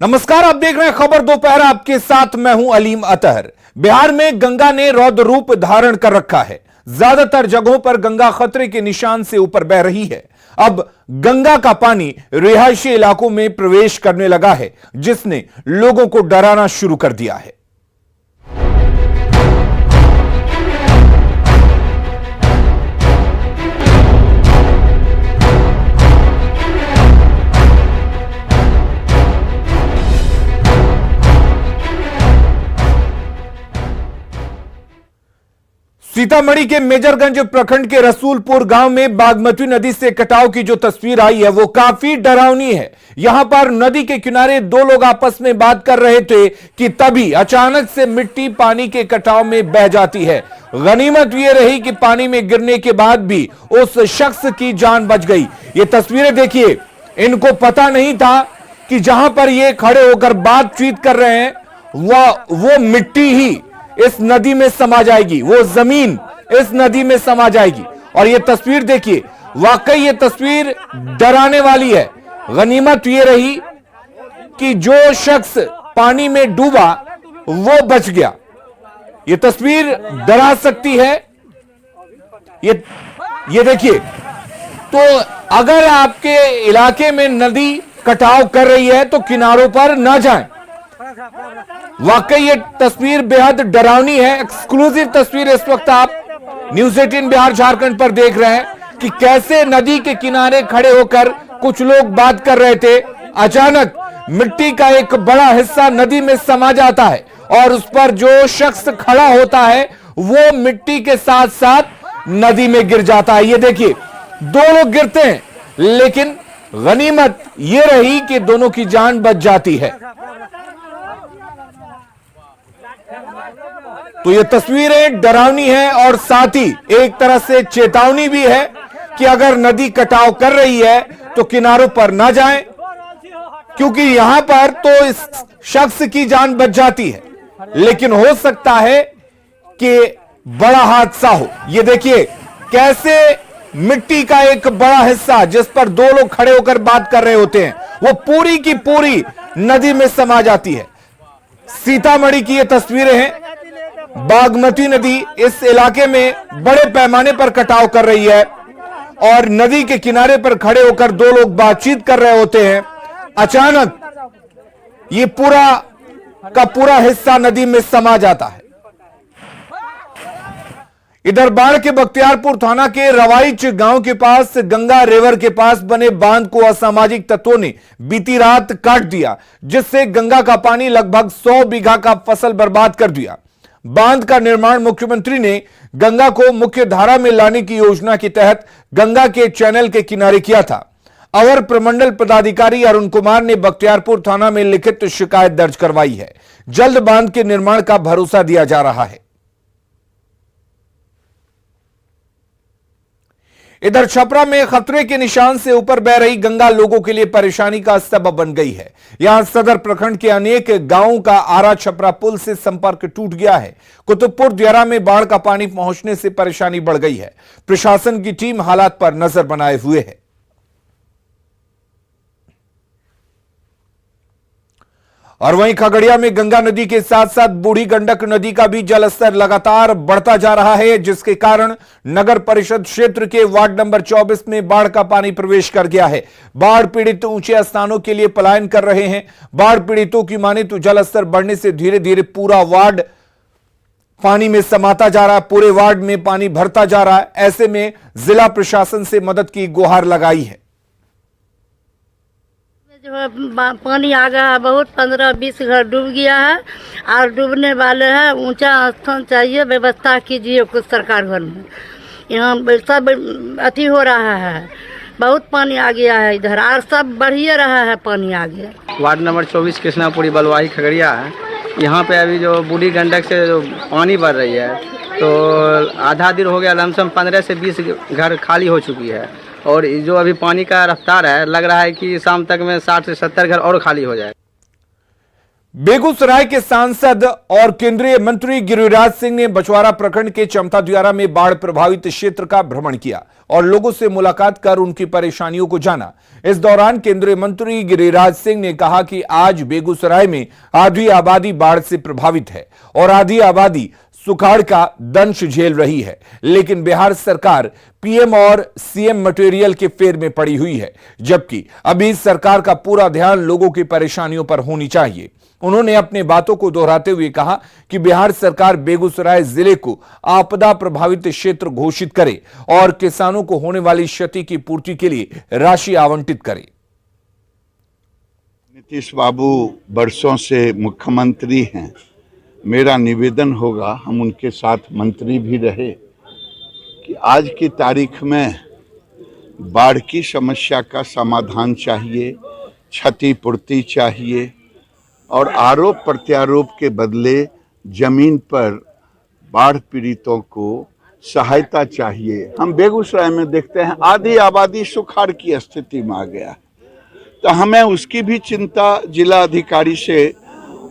नमस्कार, आप देख रहे हैं खबर दोपहर। आपके साथ मैं हूं अलीम अतहर। बिहार में गंगा ने रौद्र रूप धारण कर रखा है। ज्यादातर जगहों पर गंगा खतरे के निशान से ऊपर बह रही है। अब गंगा का पानी रिहायशी इलाकों में प्रवेश करने लगा है, जिसने लोगों को डराना शुरू कर दिया है। सीतामढ़ी के मेजरगंज प्रखंड के रसूलपुर गांव में बागमती नदी से कटाव की जो तस्वीर आई है वो काफी डरावनी है। यहां पर नदी के किनारे दो लोग आपस में बात कर रहे थे कि तभी अचानक से मिट्टी पानी के कटाव में बह जाती है। गनीमत ये रही कि पानी में गिरने के बाद भी उस शख्स की जान बच गई। ये तस्वीरें देखिए, इनको पता नहीं था कि जहां पर ये खड़े होकर बातचीत कर रहे हैं वो मिट्टी ही इस नदी में समा जाएगी, वो जमीन इस नदी में समा जाएगी। और ये तस्वीर देखिए, वाकई ये तस्वीर डराने वाली है। गनीमत ये रही कि जो शख्स पानी में डूबा वो बच गया। ये तस्वीर डरा सकती है। ये देखिए, तो अगर आपके इलाके में नदी कटाव कर रही है तो किनारों पर ना जाएं। वाकई ये तस्वीर बेहद डरावनी है। एक्सक्लूसिव तस्वीर इस वक्त आप न्यूज़ 18 बिहार झारखंड पर देख रहे हैं कि कैसे नदी के किनारे खड़े होकर कुछ लोग बात कर रहे थे। अचानक मिट्टी का एक बड़ा हिस्सा नदी में समा जाता है और उस पर जो शख्स खड़ा होता है वो मिट्टी के साथ साथ नदी में गिर जाता है। ये देखिए, दो लोग गिरते हैं, लेकिन गनीमत ये रही कि दोनों की जान बच जाती है। तो ये तस्वीरें डरावनी है और साथ ही एक तरह से चेतावनी भी है कि अगर नदी कटाव कर रही है तो किनारों पर ना जाएं, क्योंकि यहां पर तो इस शख्स की जान बच जाती है, लेकिन हो सकता है कि बड़ा हादसा हो। ये देखिए कैसे मिट्टी का एक बड़ा हिस्सा जिस पर दो लोग खड़े होकर बात कर रहे होते हैं वो पूरी की पूरी नदी में समा जाती है। सीतामढ़ी की ये तस्वीरें हैं। बागमती नदी इस इलाके में बड़े पैमाने पर कटाव कर रही है और नदी के किनारे पर खड़े होकर दो लोग बातचीत कर रहे होते हैं। अचानक ये पूरा का पूरा हिस्सा नदी में समा जाता है। इधर बाढ़ के बख्तियारपुर थाना के रवाइच गांव के पास गंगा रिवर के पास बने बांध को असामाजिक तत्वों ने बीती रात काट दिया, जिससे गंगा का पानी लगभग 100 बीघा का फसल बर्बाद कर दिया। बांध का निर्माण मुख्यमंत्री ने गंगा को मुख्य धारा में लाने की योजना के तहत गंगा के चैनल के किनारे किया था। अवर प्रमंडल पदाधिकारी अरुण कुमार ने बख्तियारपुर थाना में लिखित शिकायत दर्ज करवाई है। जल्द बांध के निर्माण का भरोसा दिया जा रहा है। इधर छपरा में खतरे के निशान से ऊपर बह रही गंगा लोगों के लिए परेशानी का सबब बन गई है। यहां सदर प्रखंड के अनेक गांवों का आरा छपरा पुल से संपर्क टूट गया है। कुतुबपुर दियारा में बाढ़ का पानी पहुंचने से परेशानी बढ़ गई है। प्रशासन की टीम हालात पर नजर बनाए हुए है। और वहीं खगड़िया में गंगा नदी के साथ साथ बूढ़ी गंडक नदी का भी जलस्तर लगातार बढ़ता जा रहा है, जिसके कारण नगर परिषद क्षेत्र के वार्ड नंबर 24 में बाढ़ का पानी प्रवेश कर गया है। बाढ़ पीड़ित ऊंचे स्थानों के लिए पलायन कर रहे हैं। बाढ़ पीड़ितों की माने तो जलस्तर बढ़ने से धीरे धीरे पूरा वार्ड पानी में समाता जा रहा है, पूरे वार्ड में पानी भरता जा रहा है। ऐसे में जिला प्रशासन से मदद की गुहार लगाई है। पानी आ गया है, बहुत 15-20 घर डूब गया है और डूबने वाले हैं। ऊंचा स्थान चाहिए, व्यवस्था कीजिए कुछ सरकार घर में। यहाँ सब अति हो रहा है, बहुत पानी आ गया है इधर और सब बढ़िए रहा है पानी आगे। वार्ड नंबर 24 कृष्णापुरी बलवाही खगड़िया है। यहाँ पे अभी जो बूढ़ी गंडक से जो पानी बढ़ रही है तो आधा दिन हो गया, लमसम 15 से 20 घर खाली हो चुकी है और जो अभी पानी का रफ्तार है लग रहा है कि शाम तक में 60 से 70 घर और खाली हो जाए। बेगूसराय के सांसद और केंद्रीय मंत्री गिरिराज सिंह ने बछवाड़ा प्रखंड के चमथा दियारा में बाढ़ प्रभावित क्षेत्र का भ्रमण किया और लोगों से मुलाकात कर उनकी परेशानियों को जाना। इस दौरान केंद्रीय मंत्री गिरिराज सिंह ने कहा कि आज बेगूसराय में आधी आबादी बाढ़ से प्रभावित है और आधी आबादी सुखाड़ का दंश झेल रही है, लेकिन बिहार सरकार पीएम और सीएम मटेरियल के फेर में पड़ी हुई है, जबकि अभी सरकार का पूरा ध्यान लोगों की परेशानियों पर होनी चाहिए। उन्होंने अपने बातों को दोहराते हुए कहा कि बिहार सरकार बेगूसराय जिले को आपदा प्रभावित क्षेत्र घोषित करे और किसानों को होने वाली क्षति की पूर्ति के लिए राशि आवंटित करे। नीतीश बाबू वर्षों से मुख्यमंत्री हैं। मेरा निवेदन होगा, हम उनके साथ मंत्री भी रहे, कि आज की तारीख में बाढ़ की समस्या का समाधान चाहिए, क्षतिपूर्ति चाहिए और आरोप प्रत्यारोप के बदले जमीन पर बाढ़ पीड़ितों को सहायता चाहिए। हम बेगूसराय में देखते हैं आधी आबादी सुखाड़ की स्थिति में आ गया, तो हमें उसकी भी चिंता जिला अधिकारी से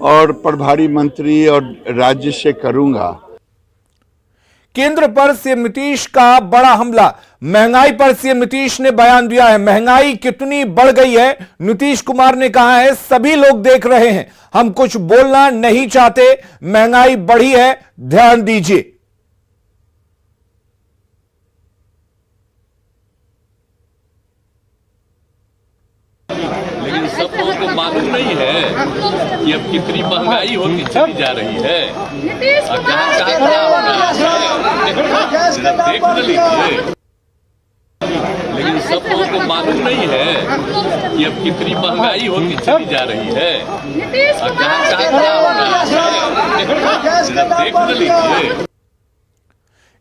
और प्रभारी मंत्री और राज्य से करूंगा। केंद्र पर सीएम नीतीश का बड़ा हमला। महंगाई पर सीएम नीतीश ने बयान दिया है। महंगाई कितनी बढ़ गई है, नीतीश कुमार ने कहा है, सभी लोग देख रहे हैं, हम कुछ बोलना नहीं चाहते, महंगाई बढ़ी है, ध्यान दीजिए। लेकिन सब लोगों को मालूम नहीं है कि अब कितनी महंगाई होती चली जा रही है और कहाँ कहाँ क्या हो रहा है, जरा देख तो लीजिए। लेकिन सब लोगों को मालूम नहीं है कि अब कितनी महंगाई होती चली जा रही है और कहाँ कहाँ क्या हो रहा है, जरा देख तो लीजिए।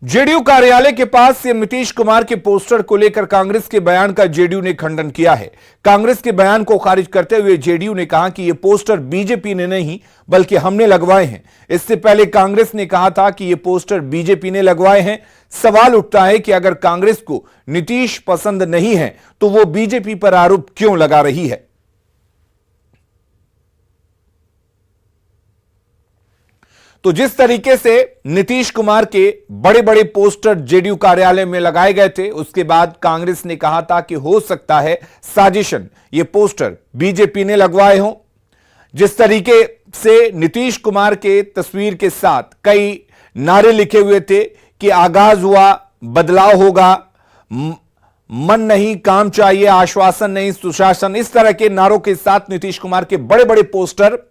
जेडीयू कार्यालय के पास सीएम नीतीश कुमार के पोस्टर को लेकर कांग्रेस के बयान का जेडीयू ने खंडन किया है। कांग्रेस के बयान को खारिज करते हुए जेडीयू ने कहा कि ये पोस्टर बीजेपी ने नहीं बल्कि हमने लगवाए हैं। इससे पहले कांग्रेस ने कहा था कि ये पोस्टर बीजेपी ने लगवाए हैं। सवाल उठता है कि अगर कांग्रेस को नीतीश पसंद नहीं है तो वो बीजेपी पर आरोप क्यों लगा रही है। तो जिस तरीके से नीतीश कुमार के बड़े बड़े पोस्टर जेडीयू कार्यालय में लगाए गए थे, उसके बाद कांग्रेस ने कहा था कि हो सकता है साजिशन, ये पोस्टर बीजेपी ने लगवाए हों। जिस तरीके से नीतीश कुमार के तस्वीर के साथ कई नारे लिखे हुए थे कि आगाज हुआ, बदलाव होगा, मन नहीं काम चाहिए, आश्वासन नहीं सुशासन, इस तरह के नारों के साथ नीतीश कुमार के बड़े बड़े पोस्टर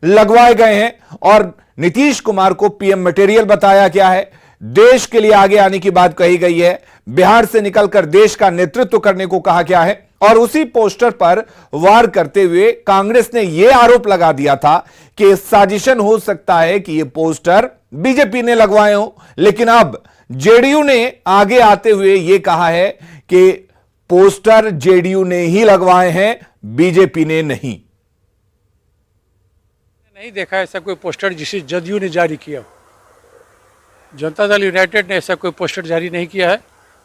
लगवाए गए हैं और नीतीश कुमार को पीएम मटेरियल बताया गया है। देश के लिए आगे आने की बात कही गई है, बिहार से निकलकर देश का नेतृत्व करने को कहा गया है और उसी पोस्टर पर वार करते हुए कांग्रेस ने यह आरोप लगा दिया था कि साजिशन हो सकता है कि यह पोस्टर बीजेपी ने लगवाए हो। लेकिन अब जेडीयू ने आगे आते हुए यह कहा है कि पोस्टर जेडीयू ने ही लगवाए हैं, बीजेपी ने नहीं देखा ऐसा कोई पोस्टर जिसे जदयू ने जारी किया। जनता दल यूनाइटेड ने ऐसा कोई पोस्टर जारी नहीं किया है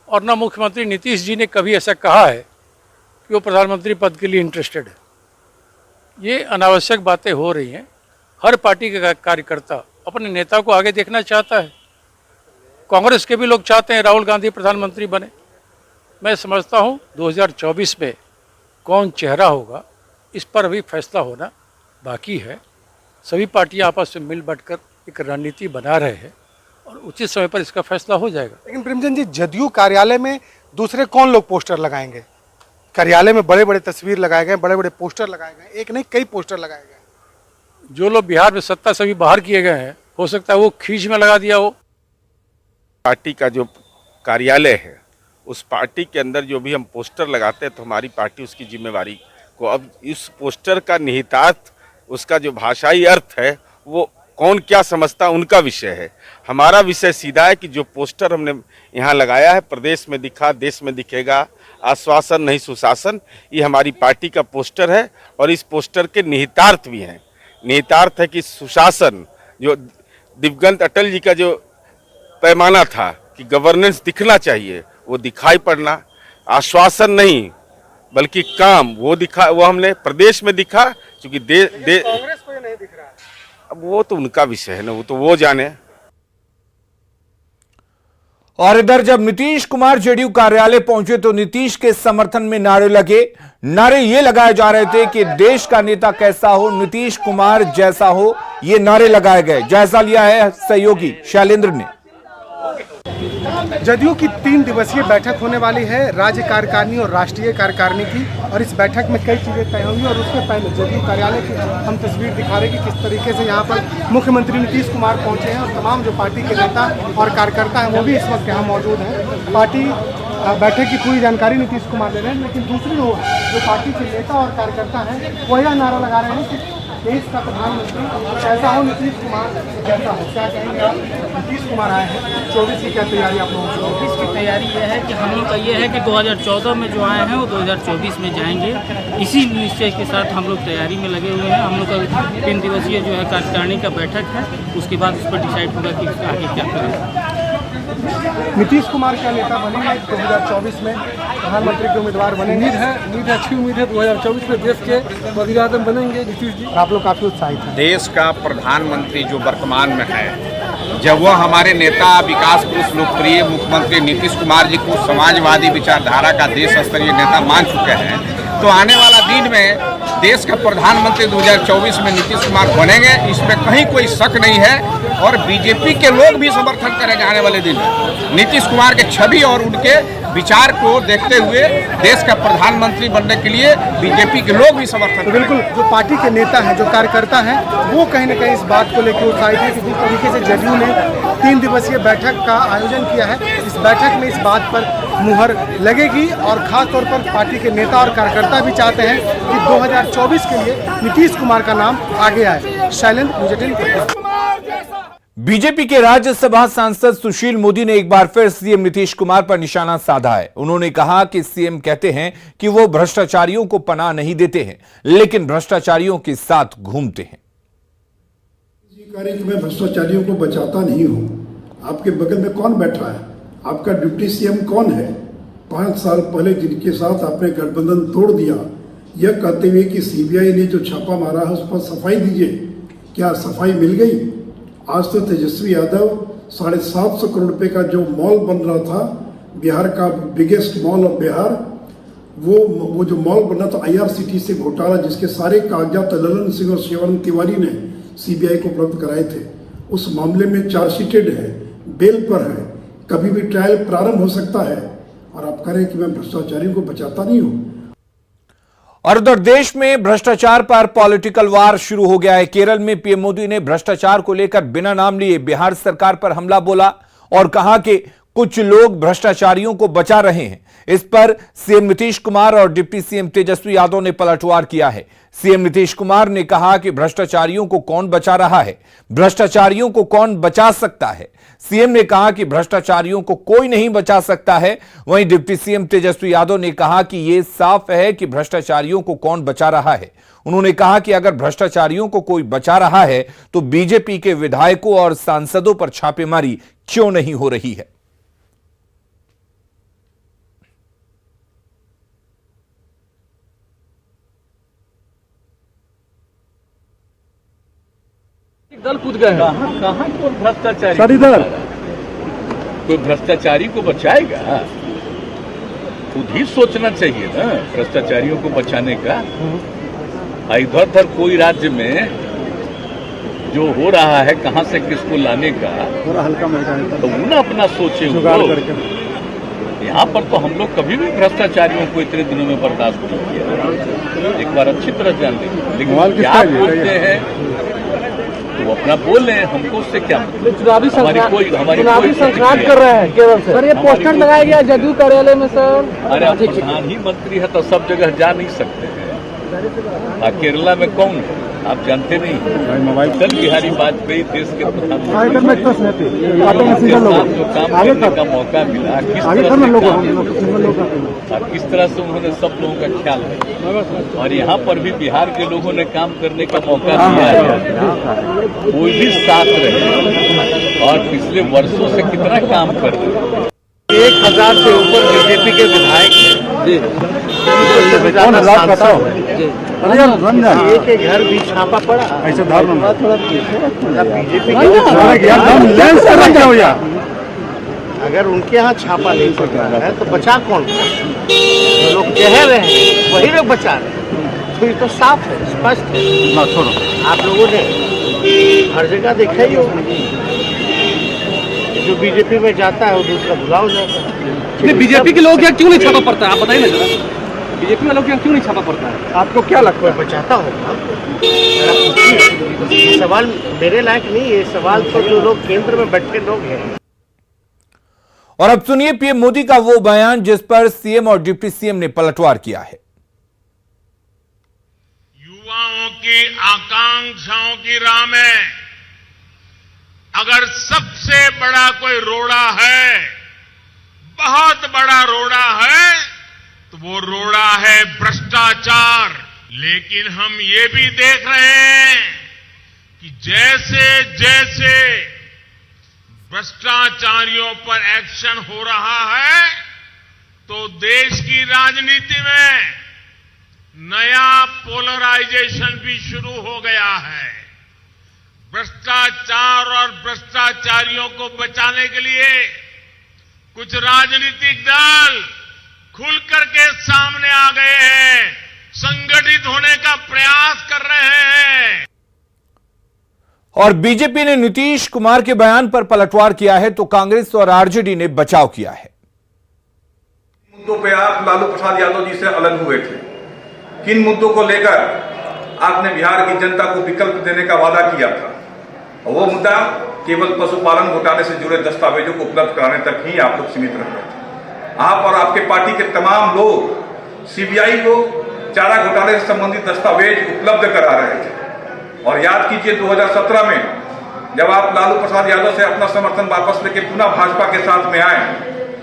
और न मुख्यमंत्री नीतीश जी ने कभी ऐसा कहा है कि वो प्रधानमंत्री पद के लिए इंटरेस्टेड है। ये अनावश्यक बातें हो रही हैं। हर पार्टी का कार्यकर्ता अपने नेता को आगे देखना चाहता है। कांग्रेस के भी लोग चाहते हैं राहुल गांधी प्रधानमंत्री बने। मैं समझता हूँ 2024 में कौन चेहरा होगा इस पर अभी फैसला होना बाकी है। सभी पार्टियां आपस में मिल बंटकर एक रणनीति बना रहे हैं और उचित समय पर इसका फैसला हो जाएगा। लेकिन प्रेमचंद जी, जदयू कार्यालय में दूसरे कौन लोग पोस्टर लगाएंगे? कार्यालय में बड़े बड़े तस्वीर लगाए गए, बड़े बड़े पोस्टर लगाए गए, एक नहीं कई पोस्टर लगाए गए। जो लोग बिहार में सत्ता से भी बाहर किए गए हैं, हो सकता है वो खींच में लगा दिया हो। पार्टी का जो कार्यालय है, उस पार्टी के अंदर जो भी हम पोस्टर लगाते हैं तो हमारी पार्टी उसकी जिम्मेवारी को, अब इस पोस्टर का निहितार्थ, उसका जो भाषाई अर्थ है वो कौन क्या समझता उनका विषय है। हमारा विषय सीधा है कि जो पोस्टर हमने यहाँ लगाया है, प्रदेश में दिखा, देश में दिखेगा, आश्वासन नहीं सुशासन, ये हमारी पार्टी का पोस्टर है और इस पोस्टर के निहितार्थ भी हैं। निहितार्थ है कि सुशासन, जो दिवंगत अटल जी का जो पैमाना था कि गवर्नेंस दिखना चाहिए, वो दिखाई पड़ना, आश्वासन नहीं बल्कि काम वो दिखा, वो हमने प्रदेश में दिखा, क्योंकि कांग्रेस को ये नहीं दिख रहा है। अब वो तो उनका विषय है ना, वो तो वो जाने। और इधर जब नीतीश कुमार जेडीयू कार्यालय पहुंचे तो नीतीश के समर्थन में नारे लगे। नारे ये लगाए जा रहे थे कि देश का नेता कैसा हो, नीतीश कुमार जैसा हो, ये नारे लगाए गए। जायजा लिया है सहयोगी शैलेंद्र ने। जदयू की 3 दिवसीय बैठक होने वाली है, राज्य कार्यकारिणी और राष्ट्रीय कार्यकारिणी की, और इस बैठक में कई चीज़ें तय होंगी। और उसके पहले जदयू कार्यालय की हम तस्वीर दिखा रहे हैं कि किस तरीके से यहाँ पर मुख्यमंत्री नीतीश कुमार पहुँचे हैं और तमाम जो पार्टी के नेता और कार्यकर्ता हैं वो भी इस वक्त यहाँ मौजूद हैं। पार्टी बैठक की पूरी जानकारी नीतीश कुमार दे रहे हैं, लेकिन दूसरी ओर जो पार्टी के नेता और कार्यकर्ता हैं वो यह नारा लगा रहे हैं कि देश का प्रधानमंत्री कैसा हो, नीतीश कुमार जैसा हो। क्या कहेंगे आप? नीतीश कुमार आए हैं, 24 की क्या तैयारी आप लोगों की? 24 की तैयारी यह है कि हम लोग का ये है कि 2014 में जो आए हैं वो 2024 में जाएंगे। इसी निश्चय के साथ हम लोग तैयारी में लगे हुए हैं। हम लोग का 3 दिवसीय जो है कार्यकारिणी का बैठक है, उसके बाद उस पर डिसाइड होगा कि आगे क्या करें। नीतीश कुमार क्या नेता बनेंगे 2024 में, प्रधानमंत्री के उम्मीदवार बनेंगे? अच्छी उम्मीद है 2024 में देश के वज़ीर आज़म बनेंगे नीतीश जी। आप लोग काफ़ी उत्साहित हैं। देश का प्रधानमंत्री जो वर्तमान में है, जब वह हमारे नेता विकास पुरुष लोकप्रिय मुख्यमंत्री नीतीश कुमार जी को समाजवादी विचारधारा का देश स्तरीय नेता मान चुके हैं, तो आने वाला दिन में देश का प्रधानमंत्री 2024 में नीतीश कुमार बनेंगे, इसमें कहीं कोई शक नहीं है। और बीजेपी के लोग भी समर्थन करेंगे आने वाले दिन में। नीतीश कुमार के छवि और उनके विचार को देखते हुए देश का प्रधानमंत्री बनने के लिए बीजेपी के लोग भी समर्थन तो बिल्कुल जो पार्टी के नेता हैं, जो कार्यकर्ता हैं, वो कहीं ना कहीं इस बात को लेकर उत्साहित है कि जिस तरीके से जदयू ने 3 दिवसीय बैठक का आयोजन किया है, इस बैठक में इस बात पर मुहर लगेगी। और खास तौर पर पार्टी के नेता और कार्यकर्ता भी चाहते हैं कि 2024 के लिए नीतीश कुमार का नाम आगे आए। शैलेंद्र, न्यूज़ 18। बीजेपी के राज्यसभा सांसद सुशील मोदी ने एक बार फिर सीएम नीतीश कुमार पर निशाना साधा है। उन्होंने कहा कि सीएम कहते हैं कि वो भ्रष्टाचारियों को पनाह नहीं देते हैं, लेकिन भ्रष्टाचारियों के साथ घूमते हैं। कि मैं भ्रष्टाचारियों को बचाता नहीं हूं। आपके बगल में कौन बैठा है? आपका डिप्टी सीएम कौन है? 5 साल पहले जिनके साथ आपने गठबंधन तोड़ दिया, यह कहते हुए कि सीबीआई ने जो छापा मारा है उस पर सफाई दीजिए। क्या सफाई मिल गई? आज तो तेजस्वी यादव 750 करोड़ रुपए का जो मॉल बन रहा था, बिहार का बिगेस्ट मॉल ऑफ बिहार, वो जो मॉल बना था IRCTC घोटाला, जिसके सारे कागजात ललन सिंह और शिवानंद तिवारी ने सीबीआई को उपलब्ध कराए थे, उस मामले में चार्जशीटेड है, बेल पर है, कभी भी ट्रायल प्रारंभ हो सकता है। और आप कह रहे हैं कि मैं भ्रष्टाचारियों को बचाता नहीं हूं। और उधर देश में भ्रष्टाचार पर पॉलिटिकल वार शुरू हो गया है। केरल में पीएम मोदी ने भ्रष्टाचार को लेकर बिना नाम लिए बिहार सरकार पर हमला बोला और कहा कि कुछ लोग भ्रष्टाचारियों को बचा रहे हैं। इस पर सीएम नीतीश कुमार और डिप्टी सीएम तेजस्वी यादव ने पलटवार किया है। सीएम नीतीश कुमार ने कहा कि भ्रष्टाचारियों को कौन बचा रहा है, भ्रष्टाचारियों को कौन बचा सकता है। सीएम ने कहा कि भ्रष्टाचारियों को कोई नहीं बचा सकता है। वहीं डिप्टी सीएम तेजस्वी यादव ने कहा कि यह साफ है कि भ्रष्टाचारियों को कौन बचा रहा है। उन्होंने कहा कि अगर भ्रष्टाचारियों को कोई बचा रहा है तो बीजेपी के विधायकों और सांसदों पर छापेमारी क्यों नहीं हो रही है। दल कूद गए हैं। कहाँ कोई भ्रष्टाचारी कोई भ्रष्टाचारी को बचाएगा? खुद ही सोचना चाहिए ना भ्रष्टाचारियों को बचाने का। इधर उधर कोई राज्य में जो हो रहा है कहाँ से किसको लाने का, तो वो ना अपना सोचे। यहाँ पर तो हम लोग कभी भी भ्रष्टाचारियों को इतने दिनों में बर्दाश्त नहीं किया। एक बार अच्छी तरह जान लीजिए। लेकिन क्या बोलते हैं वो अपना बोल रहे हैं, हमको उससे क्या मतलब? चुनावी संक्रांत कर रहे हैं केवल से। सर ये पोस्टर लगाया गया जदयू कार्यालय में सर। अरे आप प्रधान ही मंत्री है तो सब जगह जा नहीं सकते हैं। केरला में कौन है आप जानते नहीं? अटल बिहारी वाजपेयी देश के प्रधानमंत्री जो काम करने का मौका मिला, किस तरह से उन्होंने सब लोगों का ख्याल रखा। और यहाँ पर भी बिहार के लोगों ने काम करने का मौका दिया है, कोई भी साथ रहे और पिछले वर्षों से कितना काम कर रहे हैं। 1000 से ऊपर बीजेपी के विधायक हैं कौन हालात बताओ? अरे यार रमजान के घर भी छापा पड़ा ऐसे बीजेपी यार अगर उनके यहाँ छापा नहीं पड़ रहा है तो बचा कौन? जो लोग कह रहे हैं वही लोग बचा रहे हैं। तो ये तो साफ है, स्पष्ट है। छोड़ो, आप लोगों ने हर जगह देखा ही होगा, जो बीजेपी में जाता है वो दूसरा भुला हो जाता है। बीजेपी के लोग यहाँ क्यों नहीं छापा पड़ता है, आप बताइए ना जरा। बीजेपी वालों के यहाँ क्यों नहीं छापा पड़ता है? आपको क्या लगता है बचाता होगा? ये सवाल मेरे लायक नहीं, ये सवाल तो जो लोग केंद्र में बैठे लोग हैं। और अब सुनिए पीएम मोदी का वो बयान जिस पर सीएम और डिप्टी सीएम ने पलटवार किया है। युवाओं की आकांक्षाओं की राह में अगर सबसे बड़ा कोई रोड़ा है, बहुत बड़ा रोड़ा है, तो वो रोड़ा है भ्रष्टाचार। लेकिन हम ये भी देख रहे हैं कि जैसे जैसे भ्रष्टाचारियों पर एक्शन हो रहा है तो देश की राजनीति में नया पोलराइजेशन भी शुरू हो गया है। भ्रष्टाचार और भ्रष्टाचारियों को बचाने के लिए कुछ राजनीतिक दल खुल करके सामने आ गए हैं, संगठित होने का प्रयास कर रहे हैं। और बीजेपी ने नीतीश कुमार के बयान पर पलटवार किया है तो कांग्रेस और आरजेडी ने बचाव किया है। मुद्दों पे आप लालू प्रसाद यादव जी से अलग हुए थे, किन मुद्दों को लेकर आपने बिहार की जनता को विकल्प देने का वादा किया था? और वो मुद्दा केवल पशुपालन घोटाले से जुड़े दस्तावेजों को उपलब्ध कराने तक ही आप लोग सीमित रह गए थे। आप और आपके पार्टी के तमाम लोग सीबीआई को चारा घोटाले से संबंधित दस्तावेज उपलब्ध करा रहे थे। और याद कीजिए 2017 में जब आप लालू प्रसाद यादव से अपना समर्थन वापस लेके पुनः भाजपा के साथ में आए,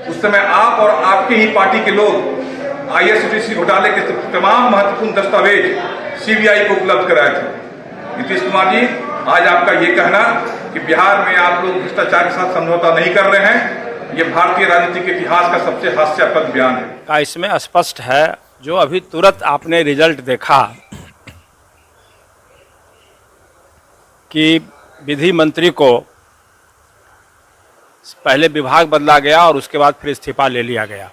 उस समय आप और आपके ही पार्टी के लोग आईएसटीसी घोटाले के तमाम महत्वपूर्ण दस्तावेज सीबीआई को उपलब्ध कराए थे। नीतीश कुमार जी, आज आपका ये कहना कि बिहार में आप लोग भ्रष्टाचार के साथ समझौता नहीं कर रहे हैं, ये भारतीय राजनीति के इतिहास का सबसे हास्यास्पद बयान है। इसमें स्पष्ट है, जो अभी तुरंत आपने रिजल्ट देखा कि विधि मंत्री को पहले विभाग बदला गया और उसके बाद फिर इस्तीफा ले लिया गया,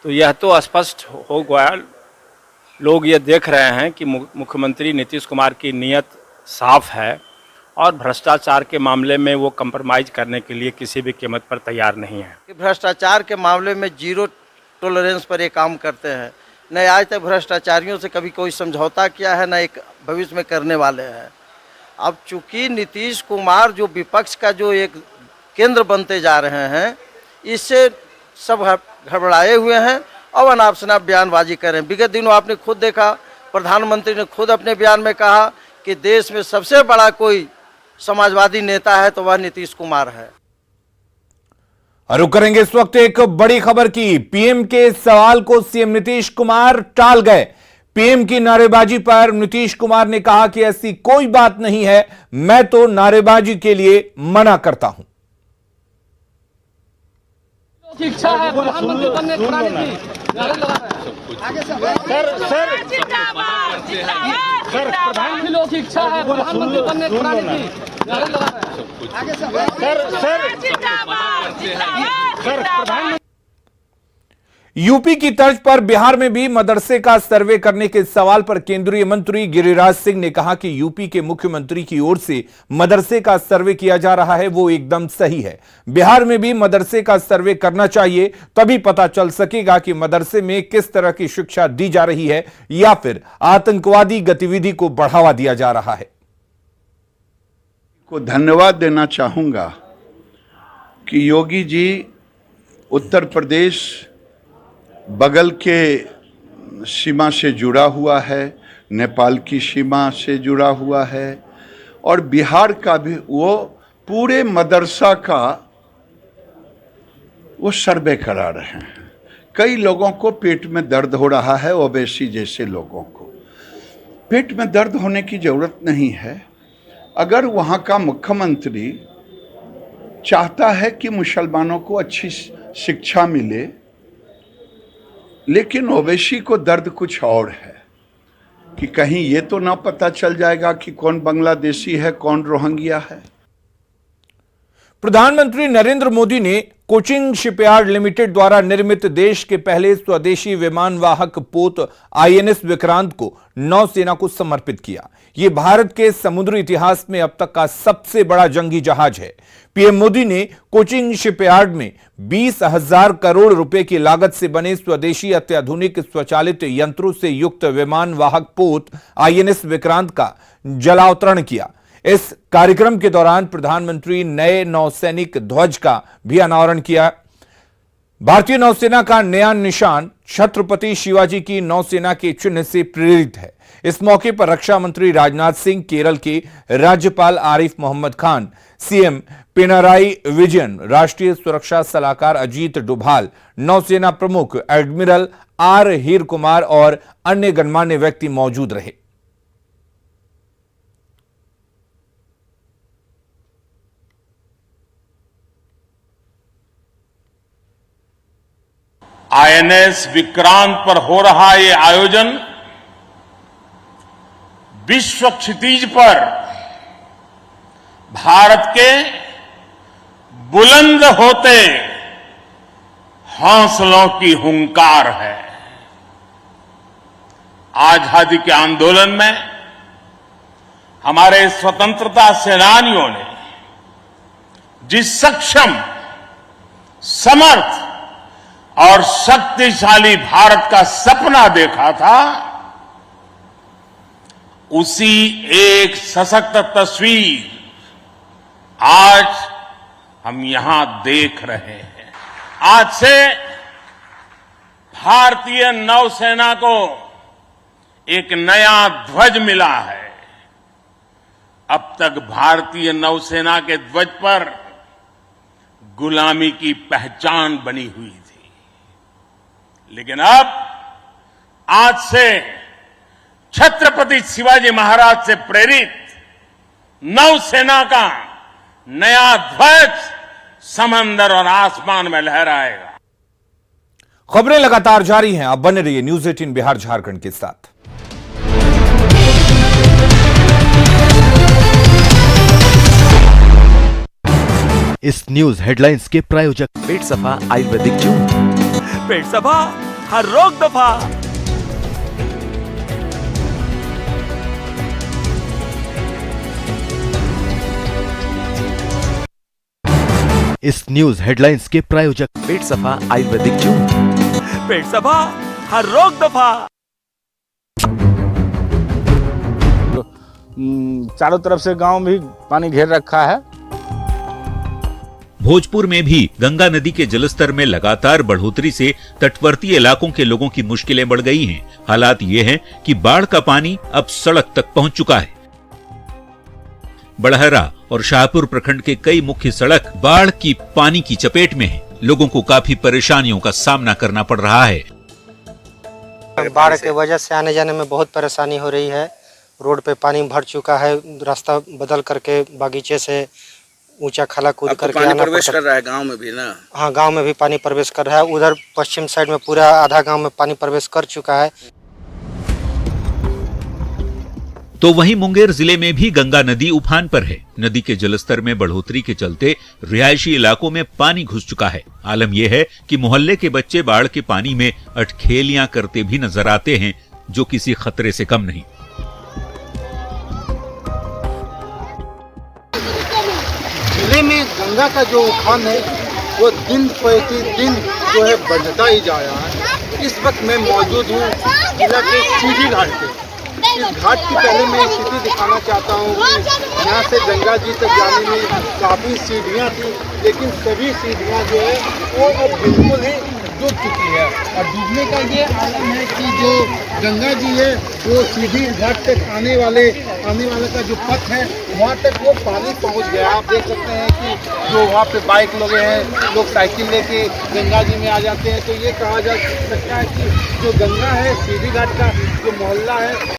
तो यह तो स्पष्ट हो गया। लोग ये देख रहे हैं कि मुख्यमंत्री नीतीश कुमार की नीयत साफ है और भ्रष्टाचार के मामले में वो कंप्रोमाइज करने के लिए किसी भी कीमत पर तैयार नहीं है। भ्रष्टाचार के मामले में जीरो टॉलरेंस पर ये काम करते हैं। न आज तक भ्रष्टाचारियों से कभी कोई समझौता किया है, न एक भविष्य में करने वाले हैं। अब चूंकि नीतीश कुमार जो विपक्ष का जो एक केंद्र बनते जा रहे हैं, इससे सब घबराए हुए हैं और अनाप शनाप बयानबाजी कर रहे हैं। विगत दिनों आपने खुद देखा, प्रधानमंत्री ने खुद अपने बयान में कहा कि देश में सबसे बड़ा कोई समाजवादी नेता है तो वह नीतीश कुमार है। रुक करेंगे इस वक्त एक बड़ी खबर की। पीएम के सवाल को सीएम नीतीश कुमार टाल गए। पीएम की नारेबाजी पर नीतीश कुमार ने कहा कि ऐसी कोई बात नहीं है, मैं तो नारेबाजी के लिए मना करता हूं। इच्छा है प्रधानमंत्री बनने की लोग इच्छा है प्रधानमंत्री बनने की यूपी की तर्ज पर बिहार में भी मदरसे का सर्वे करने के सवाल पर केंद्रीय मंत्री गिरिराज सिंह ने कहा कि यूपी के मुख्यमंत्री की ओर से मदरसे का सर्वे किया जा रहा है, वो एकदम सही है। बिहार में भी मदरसे का सर्वे करना चाहिए, तभी पता चल सकेगा कि मदरसे में किस तरह की शिक्षा दी जा रही है या फिर आतंकवादी गतिविधि को बढ़ावा दिया जा रहा है। को धन्यवाद देना चाहूंगा कि योगी जी उत्तर प्रदेश बगल के सीमा से जुड़ा हुआ है, नेपाल की सीमा से जुड़ा हुआ है और बिहार का भी वो पूरे मदरसा का वो सर्वे करा रहे हैं। कई लोगों को पेट में दर्द हो रहा है, ओबेसी जैसे लोगों को पेट में दर्द होने की ज़रूरत नहीं है। अगर वहाँ का मुख्यमंत्री चाहता है कि मुसलमानों को अच्छी शिक्षा मिले लेकिन ओवैसी को दर्द कुछ और है कि कहीं ये तो ना पता चल जाएगा कि कौन बांग्लादेशी है, कौन रोहिंग्या है। प्रधानमंत्री नरेंद्र मोदी ने कोचिन शिपयार्ड लिमिटेड द्वारा निर्मित देश के पहले स्वदेशी विमान वाहक पोत आईएनएस विक्रांत को नौसेना को समर्पित किया। यह भारत के समुद्री इतिहास में अब तक का सबसे बड़ा जंगी जहाज है। पीएम मोदी ने कोचिन शिपयार्ड में 20,000 करोड़ रुपए की लागत से बने स्वदेशी अत्याधुनिक स्वचालित यंत्रों से युक्त विमान वाहक पोत आईएनएस विक्रांत का जलावतरण किया। इस कार्यक्रम के दौरान प्रधानमंत्री नए नौसैनिक ध्वज का भी अनावरण किया। भारतीय नौसेना का नया निशान छत्रपति शिवाजी की नौसेना के चिन्ह से प्रेरित है। इस मौके पर रक्षा मंत्री राजनाथ सिंह, केरल के राज्यपाल आरिफ मोहम्मद खान, सीएम पिनराई विजयन, राष्ट्रीय सुरक्षा सलाहकार अजीत डोभाल, नौसेना प्रमुख एडमिरल आर हीर कुमार और अन्य गणमान्य व्यक्ति मौजूद रहे। आईएनएस विक्रांत पर हो रहा ये आयोजन विश्व क्षितिज पर भारत के बुलंद होते हौसलों की हुंकार है। आजादी के आंदोलन में हमारे स्वतंत्रता सेनानियों ने जिस सक्षम, समर्थ और शक्तिशाली भारत का सपना देखा था, उसी एक सशक्त तस्वीर आज हम यहां देख रहे हैं। आज से भारतीय नौसेना को एक नया ध्वज मिला है। अब तक भारतीय नौसेना के ध्वज पर गुलामी की पहचान बनी हुई थी, लेकिन अब आज से छत्रपति शिवाजी महाराज से प्रेरित नौसेना का नया ध्वज समंदर और आसमान में लहराएगा। खबरें लगातार जारी हैं। आप बने रहिए न्यूज 18 बिहार झारखंड के साथ। इस न्यूज हेडलाइंस के प्रायोजक पेट सफा आयुर्वेदिक जून। पेट सफा, हर रोग दफा। इस न्यूज हेडलाइंस के प्रायोजक पेट सफा आयुर्वेदिक जून। पेट सफा, हर रोग दफा। चारों तरफ से गांव भी पानी घेर रखा है। भोजपुर में भी गंगा नदी के जलस्तर में लगातार बढ़ोतरी से तटवर्ती इलाकों के लोगों की मुश्किलें बढ़ गई हैं। हालात ये हैं कि बाढ़ का पानी अब सड़क तक पहुंच चुका है। बड़हरा और शाहपुर प्रखंड के कई मुख्य सड़क बाढ़ की पानी की चपेट में हैं। लोगों को काफी परेशानियों का सामना करना पड़ रहा है। बाढ़ के वजह से आने जाने में बहुत परेशानी हो रही है। रोड पे पानी भर चुका है। रास्ता बदल करके बागीचे से ऊंचा खाला कूद करके आना प्रवेश कर रहा है गांव में भी ना। हाँ, गांव में भी पानी प्रवेश कर रहा है। उधर पश्चिम साइड में पूरा आधा गांव में पानी प्रवेश कर चुका है। तो वहीं मुंगेर जिले में भी गंगा नदी उफान पर है। नदी के जलस्तर में बढ़ोतरी के चलते रिहायशी इलाकों में पानी घुस चुका है। आलम यह है कि मोहल्ले के बच्चे बाढ़ के पानी में अटखेलियां करते भी नजर आते हैं, जो किसी खतरे से कम नहीं। जिले में गंगा का जो उफान है वो दिन प्रतिदिन जो है बढ़ता ही जा रहा है। इस वक्त मैं मौजूद हूँ जिला के सीढ़ी घाट पे। इस घाट की पहले मैं स्थिति दिखाना चाहता हूँ कि यहाँ से गंगा जी तक जाने में काफ़ी सीढ़ियाँ थी, लेकिन सभी सीढ़ियाँ जो है वो अब बिल्कुल ही डूब चुकी है। और डूबने का ये आलम है कि जो गंगा जी है वो सीधी घाट तक आने वाले का जो पथ है वहाँ तक वो पानी पहुँच गया। आप देख सकते हैं कि जो वहाँ पे बाइक लगे हैं, लोग साइकिल लेके गंगा जी में आ जाते हैं। तो ये कहा जा सकता है कि जो गंगा है सीधी घाट का जो मोहल्ला है